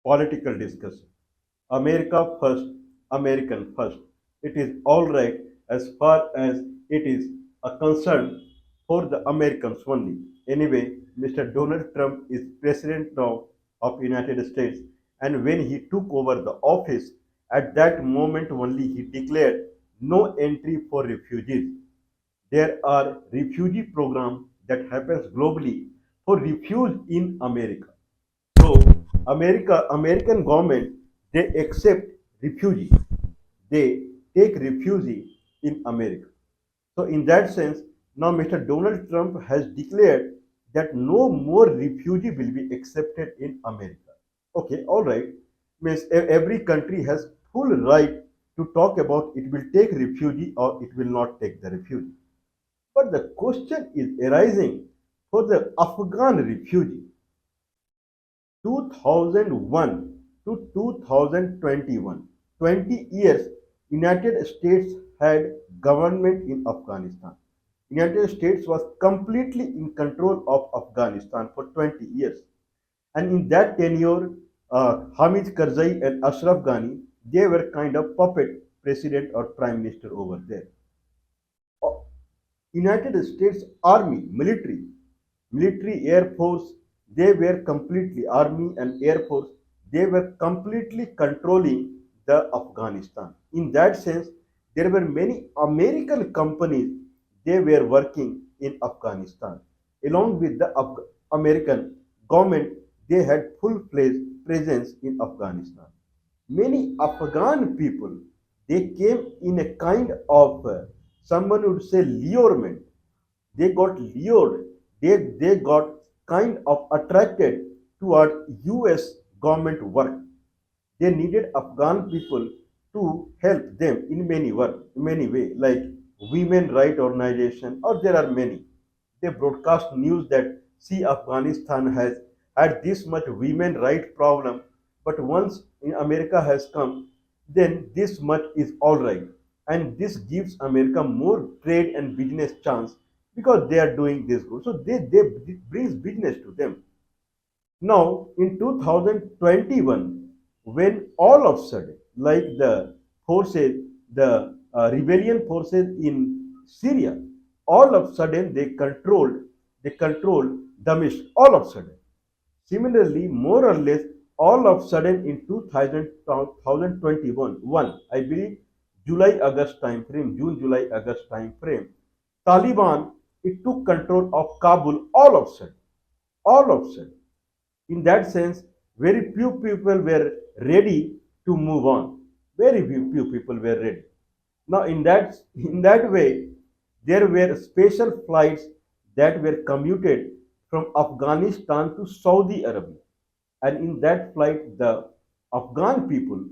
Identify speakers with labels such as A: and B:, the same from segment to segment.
A: political discussion. America first, American first. It is all right as far as it is a concern for the Americans only. Anyway, Mr. Donald Trump is president now of United States, and when he took over the office, at that moment only he declared no entry for refugees. There are refugee programs that happens globally for refuge in America. So American government, they accept refugee. They take refugee in America. So in that sense, now Mr. Donald Trump has declared that no more refugee will be accepted in America. Okay, all right. Means every country has full right to talk about it will take refugee or it will not take the refugee. But the question is arising for the Afghan refugee. 2001 to 2021, 20 years, United States had government in Afghanistan. United States was completely in control of Afghanistan for 20 years. And in that tenure, Hamid Karzai and Ashraf Ghani, they were kind of puppet president or prime minister over there. Uh, United States Army, military, Air Force, they were completely, Army and Air Force, they were completely controlling the Afghanistan. In that sense, there were many American companies, they were working in Afghanistan. Along with the American government, they had full-fledged presence in Afghanistan. Many Afghan people, they came in a kind of, someone would say, lurement. They got lured, they got kind of attracted toward US government work. They needed Afghan people to help them in many way, like women right organization, or there are many. They broadcast news that see Afghanistan has had this much women right problem, but once in America has come, then this much is all right, and this gives America more trade and business chance because they are doing this good. So they it brings business to them. Now, in 2021, when all of a sudden, like the forces, the rebellion forces in Syria, all of a sudden they controlled Damascus. All of a sudden. Similarly, more or less, all of a sudden in 2021, I believe July August time frame, June July August time frame, Taliban it took control of Kabul all of a sudden. In that sense, very few people were ready to move on. Very few people were ready. Now, in that way, there were special flights that were commuted from Afghanistan to Saudi Arabia, and in that flight, the Afghan people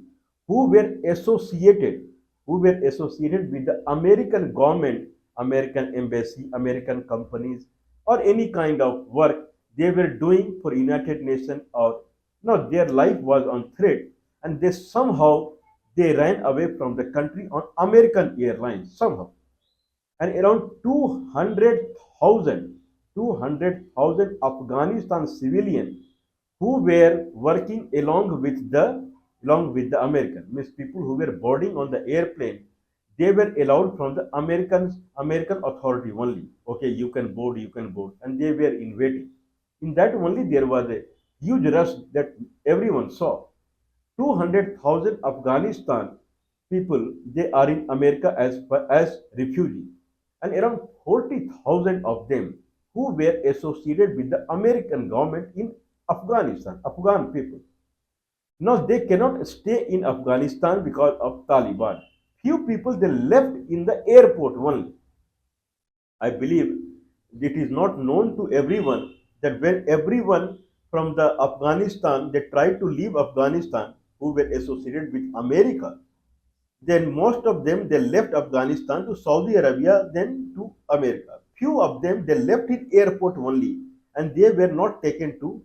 A: who were associated, with the American government, American embassy, American companies, or any kind of work they were doing for United Nations, or no, their life was on threat, and they ran away from the country on American Airlines somehow. And around 200,000 Afghanistan civilians who were working along with the American, means people who were boarding on the airplane, they were allowed from the American authority only. Okay, you can board, and they were in waiting. In that only there was a huge rush that everyone saw. 200,000 Afghanistan people, they are in America as refugees, and around 40,000 of them who were associated with the American government in Afghanistan, Afghan people. Now they cannot stay in Afghanistan because of Taliban. Few people they left in the airport only. I believe it is not known to everyone that when everyone from the Afghanistan they tried to leave Afghanistan who were associated with America, then most of them they left Afghanistan to Saudi Arabia, then to America. Few of them they left in airport only, and they were not taken to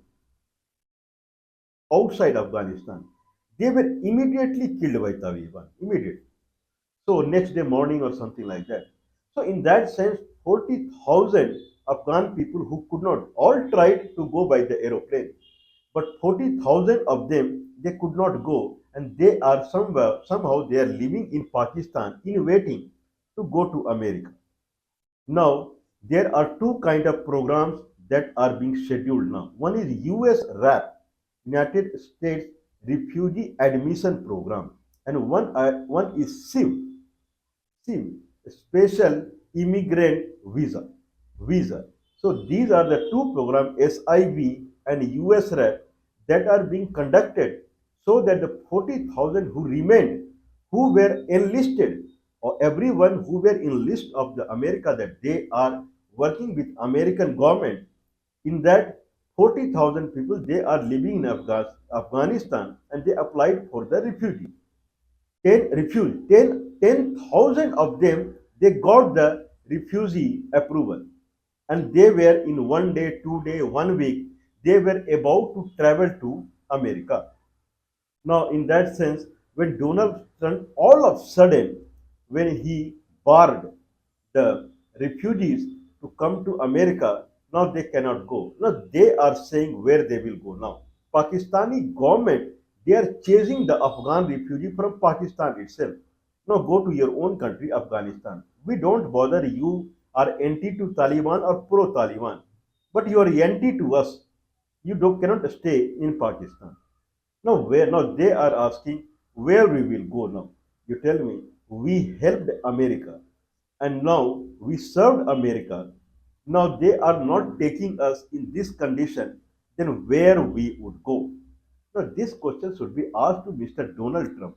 A: outside Afghanistan. They were immediately killed by Taliban. Immediately. So next day morning or something like that. So in that sense, 40,000 Afghan people who could not all tried to go by the aeroplane, but 40,000 of them they could not go, and they are somewhere somehow they are living in Pakistan in waiting to go to America. Now, there are two kind of programs that are being scheduled now. One is US RAP, United States Refugee Admission Program, and one is SIV, Special Immigrant Visa. So these are the two programs, SIV and US RAP, that are being conducted so that the 40,000 who remained, who were enlisted, or everyone who were in list of the America that they are working with American government, in that 40,000 people they are living in Afghanistan, and they applied for the refugee. 10 refused. 10,000 of them they got the refugee approval, and they were in 1 day, 2 day, 1 week they were about to travel to America. Now, in that sense, when Donald Trump all of a sudden, when he barred the refugees to come to America, now they cannot go. Now they are saying where they will go now. Pakistani government, they are chasing the Afghan refugee from Pakistan itself. Now go to your own country, Afghanistan. We don't bother you are anti to Taliban or pro Taliban, but you are anti to us. You don't cannot stay in Pakistan. Now, where now they are asking where we will go now. You tell me we helped America and now we served America. Now they are not taking us in this condition. Then where we would go? Now this question should be asked to Mr. Donald Trump.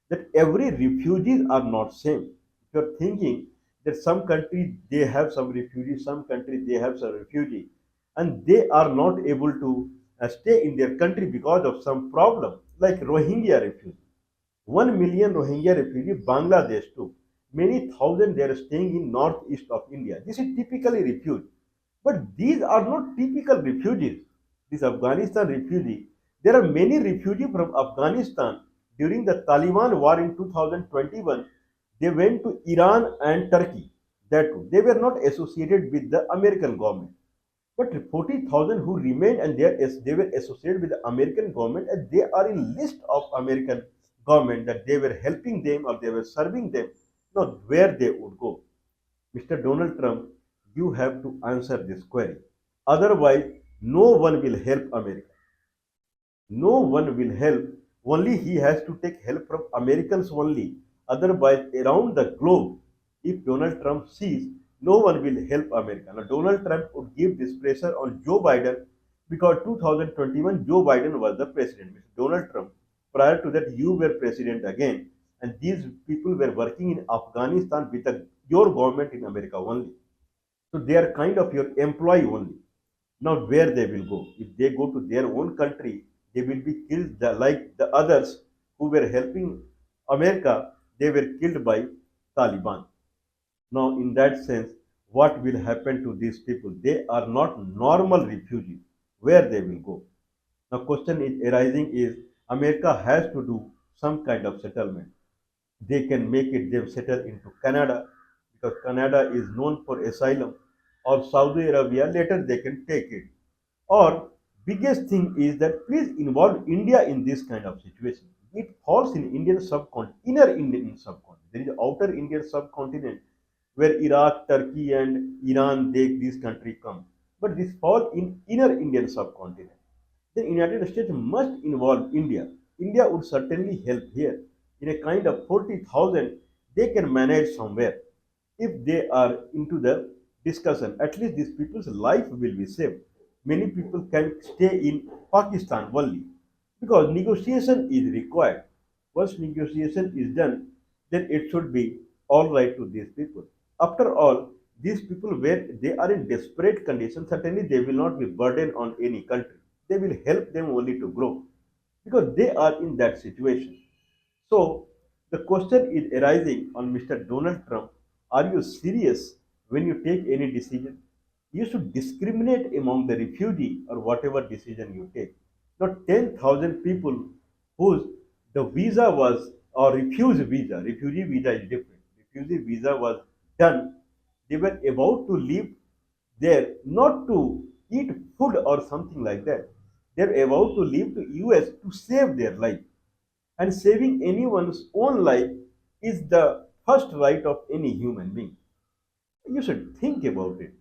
A: That every refugees are not same. If you're thinking that some country they have some refugees, some country they have some refugee, and they are not able to stay in their country because of some problem, like Rohingya refugee. 1 million Rohingya refugees Bangladesh too. Many thousand they are staying in northeast of India. This is typically refugees. But these are not typical refugees. This Afghanistan refugee, there are many refugees from Afghanistan during the Taliban war in 2021. They went to Iran and Turkey. That too. They were not associated with the American government. But 40,000 who remained and they were associated with the American government, and they are in list of American government that they were helping them or they were serving them. Now where they would go? Mr. Donald Trump, you have to answer this query. Otherwise, no one will help America. No one will help. Only he has to take help from Americans only. Otherwise, around the globe, if Donald Trump sees, no one will help America. Now, Donald Trump would give this pressure on Joe Biden because 2021 Joe Biden was the president. Mr. Donald Trump, prior to that, you were president again, and these people were working in Afghanistan with your government in America only. So they are kind of your employee only. Now, where they will go? If they go to their own country, they will be killed like the others who were helping America. They were killed by Taliban. Now, in that sense, what will happen to these people? They are not normal refugees. Where they will go? Now, question is arising is America has to do some kind of settlement. They can make it them settle into Canada because Canada is known for asylum, or Saudi Arabia later they can take it. Or biggest thing is that please involve India in this kind of situation. It falls in Indian subcontinent, inner Indian subcontinent. There is outer Indian subcontinent where Iraq, Turkey, and Iran these countries come. But this fall in inner Indian subcontinent. The United States must involve India. India would certainly help here. In a kind of 40,000, they can manage somewhere. If they are into the discussion, at least these people's life will be saved. Many people can stay in Pakistan only because negotiation is required. Once negotiation is done, then it should be all right to these people. After all, these people where they are in desperate condition, certainly they will not be burdened on any country. They will help them only to grow because they are in that situation. So the question is arising on Mr. Donald Trump. Are you serious when you take any decision? You should discriminate among the refugee or whatever decision you take. Not 10,000 people whose the visa was or refugee visa is different. Refugee visa was done. They were about to leave there not to eat food or something like that. They're about to leave to US to save their life. And saving anyone's own life is the first right of any human being. You should think about it.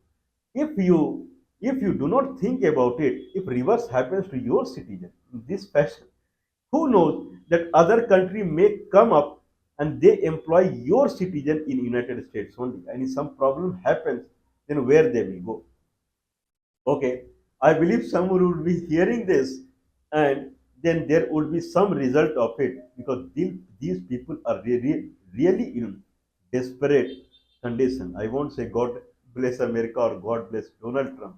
A: If you do not think about it, if reverse happens to your citizen in this fashion, who knows that other country may come up and they employ your citizen in United States only. And if some problem happens, then where they will go? Okay, I believe someone would be hearing this, and then there would be some result of it because these people are really in desperate condition. I won't say God bless America or God bless Donald Trump.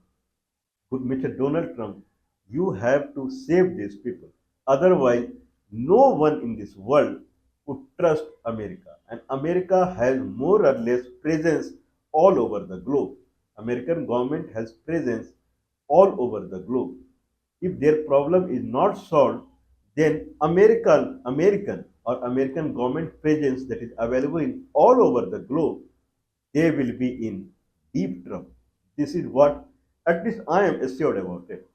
A: Good Mr. Donald Trump, you have to save these people. Otherwise, no one in this world would trust America. And America has more or less presence all over the globe. American government has presence all over the globe. If their problem is not solved, then American or American government presence that is available in all over the globe, they will be in deep trouble. This is what at least I am assured about it.